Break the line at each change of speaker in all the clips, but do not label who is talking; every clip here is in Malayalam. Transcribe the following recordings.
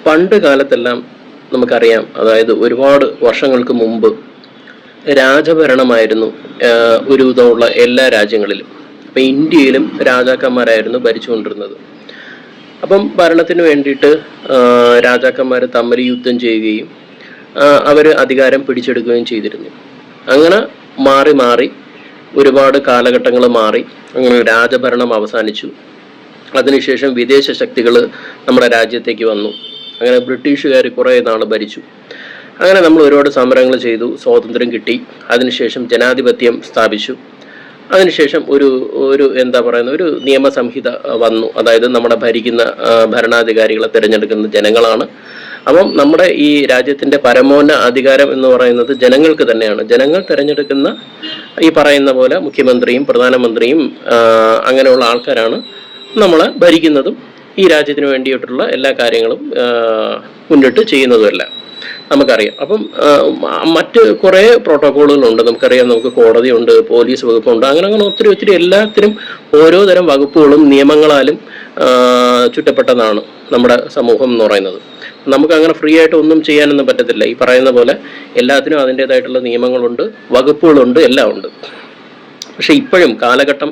പണ്ട് കാലത്തെല്ലാം നമുക്കറിയാം, അതായത് ഒരുപാട് വർഷങ്ങൾക്ക് മുമ്പ് രാജഭരണമായിരുന്നു ഒരു വിധമുള്ള എല്ലാ രാജ്യങ്ങളിലും. അപ്പം ഇന്ത്യയിലും രാജാക്കന്മാരായിരുന്നു ഭരിച്ചുകൊണ്ടിരുന്നത്. അപ്പം ഭരണത്തിന് വേണ്ടിയിട്ട് രാജാക്കന്മാർ തമ്മിൽ യുദ്ധം ചെയ്യുകയും അവർ അധികാരം പിടിച്ചെടുക്കുകയും ചെയ്തിരുന്നു. അങ്ങനെ മാറി മാറി ഒരുപാട് കാലഘട്ടങ്ങൾ മാറി അങ്ങനെ രാജഭരണം അവസാനിച്ചു. അതിനുശേഷം വിദേശ ശക്തികൾ നമ്മുടെ രാജ്യത്തേക്ക് വന്നു. അങ്ങനെ ബ്രിട്ടീഷുകാർ കുറേ നാൾ ഭരിച്ചു. അങ്ങനെ നമ്മൾ ഒരുപാട് സമരങ്ങൾ ചെയ്തു, സ്വാതന്ത്ര്യം കിട്ടി. അതിനുശേഷം ജനാധിപത്യം സ്ഥാപിച്ചു. അതിനുശേഷം ഒരു ഒരു എന്താ പറയുന്ന ഒരു നിയമസംഹിത വന്നു. അതായത് നമ്മുടെ ഭരിക്കുന്ന ഭരണാധികാരികളെ തിരഞ്ഞെടുക്കുന്ന ജനങ്ങളാണ്. അപ്പം നമ്മുടെ ഈ രാജ്യത്തിൻ്റെ പരമോന്നത അധികാരം എന്ന് പറയുന്നത് ജനങ്ങൾക്ക് തന്നെയാണ്. ജനങ്ങൾ തിരഞ്ഞെടുക്കുന്ന ഈ പറയുന്ന പോലെ മുഖ്യമന്ത്രിയും പ്രധാനമന്ത്രിയും അങ്ങനെയുള്ള ആൾക്കാരാണ് നമ്മളെ ഭരിക്കുന്നതും ഈ രാജ്യത്തിന് വേണ്ടിയിട്ടുള്ള എല്ലാ കാര്യങ്ങളും മുന്നിട്ട് ചെയ്യുന്നതുമെല്ലാം നമുക്കറിയാം. അപ്പം മറ്റ് കുറേ പ്രോട്ടോക്കോളുകളുണ്ട്. നമുക്കറിയാം, നമുക്ക് കോടതിയുണ്ട്, പോലീസ് വകുപ്പുണ്ട്, അങ്ങനെ ഒത്തിരി ഒത്തിരി എല്ലാത്തിനും ഓരോ തരം വകുപ്പുകളും നിയമങ്ങളാലും ചുറ്റപ്പെട്ടതാണ് നമ്മുടെ സമൂഹം എന്ന് പറയുന്നത്. നമുക്ക് അങ്ങനെ ഫ്രീ ആയിട്ട് ഒന്നും ചെയ്യാനൊന്നും പറ്റത്തില്ല. ഈ പറയുന്ന പോലെ എല്ലാത്തിനും അതിൻ്റേതായിട്ടുള്ള നിയമങ്ങളുണ്ട്, വകുപ്പുകളുണ്ട്, എല്ലാം ഉണ്ട്. പക്ഷെ ഇപ്പോഴും കാലഘട്ടം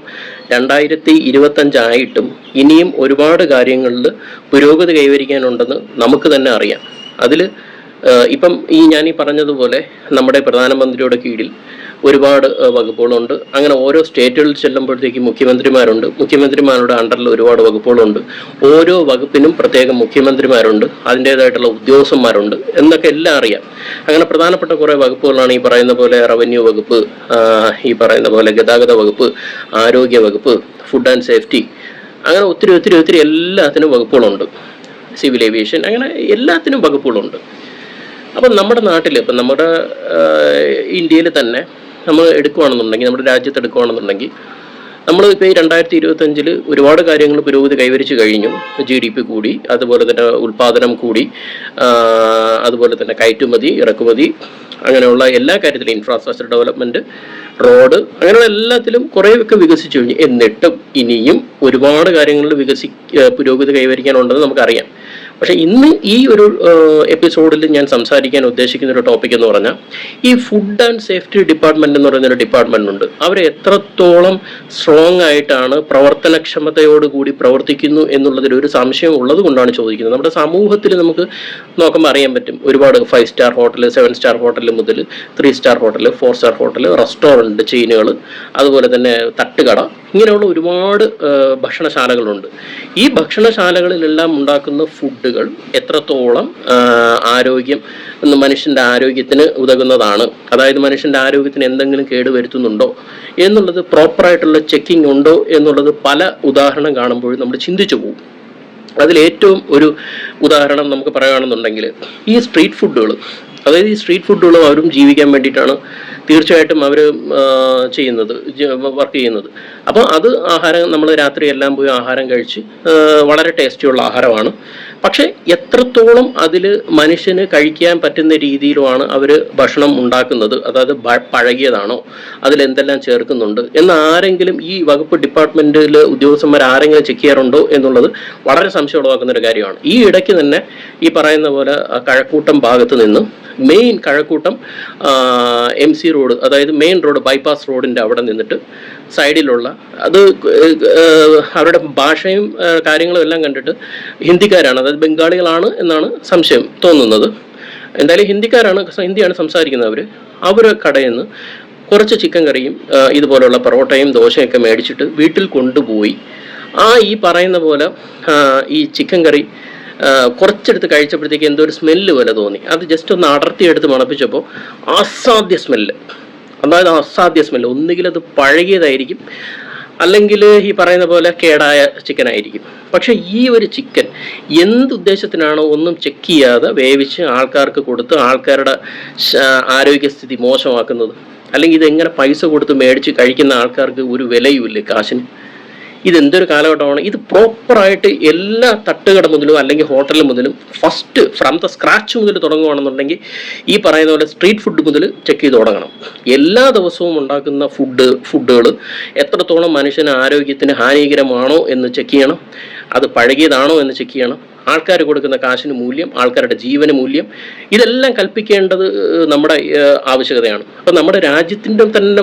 2025 ഇനിയും ഒരുപാട് കാര്യങ്ങളിൽ പുരോഗതി കൈവരിക്കാനുണ്ടെന്ന് നമുക്ക് തന്നെ അറിയാം. അതിൽ ഇപ്പം ഞാൻ ഈ പറഞ്ഞതുപോലെ നമ്മുടെ പ്രധാനമന്ത്രിയുടെ കീഴിൽ ഒരുപാട് വകുപ്പുകളുണ്ട്. അങ്ങനെ ഓരോ സ്റ്റേറ്റുകളിൽ ചെല്ലുമ്പോഴത്തേക്കും മുഖ്യമന്ത്രിമാരുണ്ട്. മുഖ്യമന്ത്രിമാരുടെ അണ്ടറിൽ ഒരുപാട് വകുപ്പുകളുണ്ട്. ഓരോ വകുപ്പിനും പ്രത്യേകം മുഖ്യമന്ത്രിമാരുണ്ട്, അതിൻ്റേതായിട്ടുള്ള ഉദ്യോഗസ്ഥന്മാരുണ്ട് എന്നൊക്കെ എല്ലാം അറിയാം. അങ്ങനെ പ്രധാനപ്പെട്ട കുറേ വകുപ്പുകളാണ് ഈ പറയുന്ന പോലെ റവന്യൂ വകുപ്പ്, ഈ പറയുന്ന പോലെ ഗതാഗത വകുപ്പ്, ആരോഗ്യ വകുപ്പ്, ഫുഡ് ആൻഡ് സേഫ്റ്റി, അങ്ങനെ ഒത്തിരി ഒത്തിരി ഒത്തിരി എല്ലാത്തിനും വകുപ്പുകളുണ്ട്. സിവിൽ ഏവിയേഷൻ, അങ്ങനെ എല്ലാത്തിനും വകുപ്പുകളുണ്ട്. അപ്പം നമ്മുടെ നാട്ടിൽ, ഇപ്പം നമ്മുടെ ഇന്ത്യയിൽ തന്നെ നമ്മൾ എടുക്കുകയാണെന്നുണ്ടെങ്കിൽ, നമ്മുടെ രാജ്യത്ത് എടുക്കുകയാണെന്നുണ്ടെങ്കിൽ, നമ്മൾ ഇപ്പോൾ ഈ 2025 ഒരുപാട് കാര്യങ്ങൾ പുരോഗതി കൈവരിച്ചു കഴിഞ്ഞു. GDP കൂടി, അതുപോലെ തന്നെ ഉൽപ്പാദനം കൂടി, അതുപോലെ തന്നെ കയറ്റുമതി ഇറക്കുമതി, അങ്ങനെയുള്ള എല്ലാ കാര്യത്തിലും ഇൻഫ്രാസ്ട്രക്ചർ ഡെവലപ്മെൻറ്റ്, റോഡ്, അങ്ങനെയുള്ള എല്ലാത്തിലും കുറേയൊക്കെ വികസിച്ചു കഴിഞ്ഞു. എന്നിട്ടും ഇനിയും ഒരുപാട് കാര്യങ്ങളിൽ പുരോഗതി കൈവരിക്കാനുണ്ടെന്ന് നമുക്കറിയാം. പക്ഷേ ഇന്ന് ഈ ഒരു എപ്പിസോഡിൽ ഞാൻ സംസാരിക്കാൻ ഉദ്ദേശിക്കുന്ന ഒരു ടോപ്പിക് എന്ന് പറഞ്ഞാൽ, ഈ ഫുഡ് ആൻഡ് സേഫ്റ്റി ഡിപ്പാർട്ട്മെൻറ്റ് എന്ന് പറയുന്നൊരു ഡിപ്പാർട്ട്മെൻ്റ് ഉണ്ട്. അവർ എത്രത്തോളം സ്ട്രോങ് ആയിട്ടാണ് പ്രവർത്തനക്ഷമതയോടുകൂടി പ്രവർത്തിക്കുന്നു എന്നുള്ളതിലൊരു സംശയം ഉള്ളത് കൊണ്ടാണ് ചോദിക്കുന്നത്. നമ്മുടെ സമൂഹത്തിൽ നമുക്ക് നോക്കുമ്പോൾ അറിയാൻ പറ്റും. ഒരുപാട് 5 സ്റ്റാർ ഹോട്ടൽ, 7 സ്റ്റാർ ഹോട്ടൽ മുതൽ 3 star hotel, 4 star hotel, restaurant ചെയിനുകൾ, അതുപോലെ തന്നെ തട്ടുകട, ഇങ്ങനെയുള്ള ഒരുപാട് ഭക്ഷണശാലകളുണ്ട്. ഈ ഭക്ഷണശാലകളിലെല്ലാം ഉണ്ടാക്കുന്ന ഫുഡുകൾ എത്രത്തോളം മനുഷ്യൻ്റെ ആരോഗ്യത്തിന് ഉതകുന്നതാണ്, അതായത് മനുഷ്യൻ്റെ ആരോഗ്യത്തിന് എന്തെങ്കിലും കേടുവരുത്തുന്നുണ്ടോ എന്നുള്ളത് പ്രോപ്പറായിട്ടുള്ള ചെക്കിംഗ് ഉണ്ടോ എന്നുള്ളത് പല ഉദാഹരണം കാണുമ്പോഴും നമ്മൾ ചിന്തിച്ചു പോകും. അതിലേറ്റവും ഒരു ഉദാഹരണം നമുക്ക് പറയുകയാണെന്നുണ്ടെങ്കിൽ, ഈ സ്ട്രീറ്റ് ഫുഡുകൾ, അതായത് ഈ സ്ട്രീറ്റ് ഫുഡുകളും അവരും ജീവിക്കാൻ വേണ്ടിയിട്ടാണ് തീർച്ചയായിട്ടും അവർ വർക്ക് ചെയ്യുന്നത്. അപ്പോൾ അത് ആഹാരം നമ്മൾ രാത്രി എല്ലാം പോയി ആഹാരം കഴിച്ച് വളരെ ടേസ്റ്റിയുള്ള ആഹാരമാണ്. പക്ഷേ എത്രത്തോളം അതിൽ മനുഷ്യന് കഴിക്കാൻ പറ്റുന്ന രീതിയിലുമാണ് അവർ ഭക്ഷണം ഉണ്ടാക്കുന്നത്, അതായത് പഴകിയതാണോ, അതിലെന്തെല്ലാം ചേർക്കുന്നുണ്ട് എന്ന് ആരെങ്കിലും ഈ വകുപ്പ് ഡിപ്പാർട്ട്മെൻറ്റിൽ ഉദ്യോഗസ്ഥന്മാർ ആരെങ്കിലും ചെക്ക് ചെയ്യാറുണ്ടോ എന്നുള്ളത് വളരെ സംശയം ഉളവാക്കുന്നൊരു കാര്യമാണ്. ഈ ഇടയ്ക്ക് തന്നെ ഈ പറയുന്ന പോലെ കഴക്കൂട്ടം ഭാഗത്ത് നിന്ന് മെയിൻ കഴക്കൂട്ടം MC റോഡ്, അതായത് മെയിൻ റോഡ്, ബൈപ്പാസ് റോഡിൻ്റെ അവിടെ നിന്നിട്ട് സൈഡിലുള്ള അത് അവരുടെ ഭാഷയും കാര്യങ്ങളും എല്ലാം കണ്ടിട്ട് ഹിന്ദിക്കാരാണ്, അതായത് ബംഗാളികളാണ് എന്നാണ് സംശയം തോന്നുന്നത്. എന്തായാലും ഹിന്ദിയാണ് സംസാരിക്കുന്നത്. അവർ കടയിൽ നിന്ന് കുറച്ച് ചിക്കൻ കറിയും ഇതുപോലുള്ള പൊറോട്ടയും ദോശയൊക്കെ മേടിച്ചിട്ട് വീട്ടിൽ കൊണ്ടുപോയി ഈ പറയുന്ന പോലെ ഈ ചിക്കൻ കറി കുറച്ചെടുത്ത് കഴിച്ചപ്പോഴത്തേക്ക് എന്തോ ഒരു സ്മെല്ല് പോലെ തോന്നി. അത് ജസ്റ്റ് ഒന്ന് അടർത്തിയെടുത്ത് മണപ്പിച്ചപ്പോൾ അസാധ്യ സ്മെല്ല്. ഒന്നുകിൽ അത് പഴകിയതായിരിക്കും, അല്ലെങ്കിൽ ഈ പറയുന്ന പോലെ കേടായ ചിക്കൻ ആയിരിക്കും. പക്ഷെ ഈ ഒരു ചിക്കൻ എന്തുദ്ദേശത്തിനാണോ ഒന്നും ചെക്ക് ചെയ്യാതെ വേവിച്ച് ആൾക്കാർക്ക് കൊടുത്ത് ആൾക്കാരുടെ ആരോഗ്യസ്ഥിതി മോശമാക്കുന്നത്, അല്ലെങ്കിൽ ഇതെങ്ങനെ പൈസ കൊടുത്ത് മേടിച്ച് കഴിക്കുന്ന ആൾക്കാർക്ക് ഒരു വിലയുമില്ലേ കാശിന്? ഇതെന്തൊരു കാലഘട്ടമാണ്! ഇത് പ്രോപ്പറായിട്ട് എല്ലാ തട്ടുകട മുതലും അല്ലെങ്കിൽ ഹോട്ടൽ മുതലും ഫസ്റ്റ് ഫ്രം ദ സ്ക്രാച്ച് മുതൽ തുടങ്ങുകയാണെന്നുണ്ടെങ്കിൽ ഈ പറയുന്ന പോലെ സ്ട്രീറ്റ് ഫുഡ് മുതൽ ചെക്ക് ചെയ്ത് തുടങ്ങണം. എല്ലാ ദിവസവും ഉണ്ടാക്കുന്ന ഫുഡുകൾ എത്രത്തോളം മനുഷ്യന് ആരോഗ്യത്തിന് ഹാനികരമാണോ എന്ന് ചെക്ക് ചെയ്യണം, അത് പഴകിയതാണോ എന്ന് ചെക്ക് ചെയ്യണം, ആൾക്കാർ കൊടുക്കുന്ന കാശിന് മൂല്യം, ആൾക്കാരുടെ ജീവന് മൂല്യം, ഇതെല്ലാം കൽപ്പിക്കേണ്ടത് നമ്മുടെ ആവശ്യകതയാണ്. അപ്പം നമ്മുടെ രാജ്യത്തിൻ്റെ തന്നെ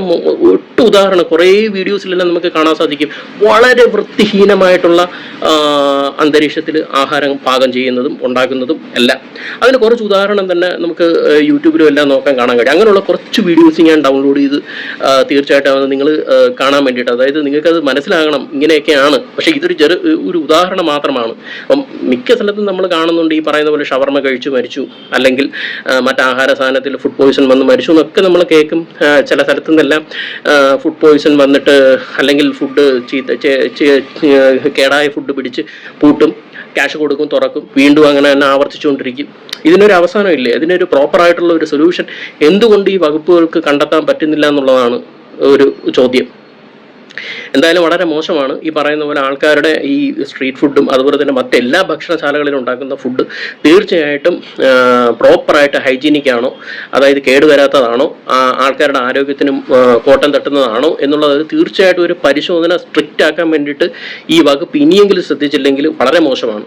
ഒട്ടു ഉദാഹരണം കുറേ വീഡിയോസിലെല്ലാം നമുക്ക് കാണാൻ സാധിക്കും. വളരെ വൃത്തിഹീനമായിട്ടുള്ള അന്തരീക്ഷത്തിൽ ആഹാരം പാകം ചെയ്യുന്നതും ഉണ്ടാക്കുന്നതും എല്ലാം. അതിന് കുറച്ച് ഉദാഹരണം തന്നെ നമുക്ക് യൂട്യൂബിലും എല്ലാം നോക്കാൻ കാണാൻ കഴിയും. അങ്ങനെയുള്ള കുറച്ച് വീഡിയോസ് ഞാൻ ഡൗൺലോഡ് ചെയ്ത് തീർച്ചയായിട്ടും നിങ്ങൾ കാണാൻ വേണ്ടിയിട്ട്, അതായത് നിങ്ങൾക്കത് മനസ്സിലാകണം ഇങ്ങനെയൊക്കെയാണ്. പക്ഷേ ഇതൊരു ഒരു ഉദാഹരണം മാത്രമാണ്. അപ്പം മിക്ക സ്ഥലത്തും നമ്മൾ കാണുന്നുണ്ട് ഈ പറയുന്ന പോലെ ഷവർമ കഴിച്ചു മരിച്ചു, അല്ലെങ്കിൽ മറ്റാഹാര സാധനത്തിൽ ഫുഡ് പോയിസൺ വന്ന് മരിച്ചു എന്നൊക്കെ നമ്മൾ കേൾക്കും. ചില സ്ഥലത്തു നിന്നെല്ലാം ഫുഡ് പോയിസൺ വന്നിട്ട് അല്ലെങ്കിൽ ഫുഡ് കേടായ ഫുഡ് പിടിച്ച് പൂട്ടും, ക്യാഷ് കൊടുക്കും, തുറക്കും, വീണ്ടും അങ്ങനെ തന്നെ ആവർത്തിച്ചുകൊണ്ടിരിക്കും. ഇതിനൊരു അവസാനമില്ലേ? ഇതിനൊരു പ്രോപ്പറായിട്ടുള്ള ഒരു സൊല്യൂഷൻ എന്തുകൊണ്ട് ഈ വകുപ്പുകൾക്ക് കണ്ടെത്താൻ പറ്റുന്നില്ല എന്നുള്ളതാണ് ഒരു ചോദ്യം. എന്തായാലും വളരെ മോശമാണ് ഈ പറയുന്ന പോലെ ആൾക്കാരുടെ ഈ സ്ട്രീറ്റ് ഫുഡും അതുപോലെ തന്നെ മറ്റെല്ലാ ഭക്ഷണശാലകളിലും ഉണ്ടാക്കുന്ന ഫുഡ് തീർച്ചയായിട്ടും പ്രോപ്പറായിട്ട് ഹൈജീനിക് ആണോ, അതായത് കേടുവരാത്തതാണോ, ആൾക്കാരുടെ ആരോഗ്യത്തിനും കോട്ടം തട്ടുന്നതാണോ എന്നുള്ളത് തീർച്ചയായിട്ടും ഒരു പരിശോധന സ്ട്രിക്റ്റ് ആക്കാൻ വേണ്ടിയിട്ട് ഈ വകുപ്പ് ഇനിയെങ്കിലും ശ്രദ്ധിച്ചില്ലെങ്കിൽ വളരെ മോശമാണ്.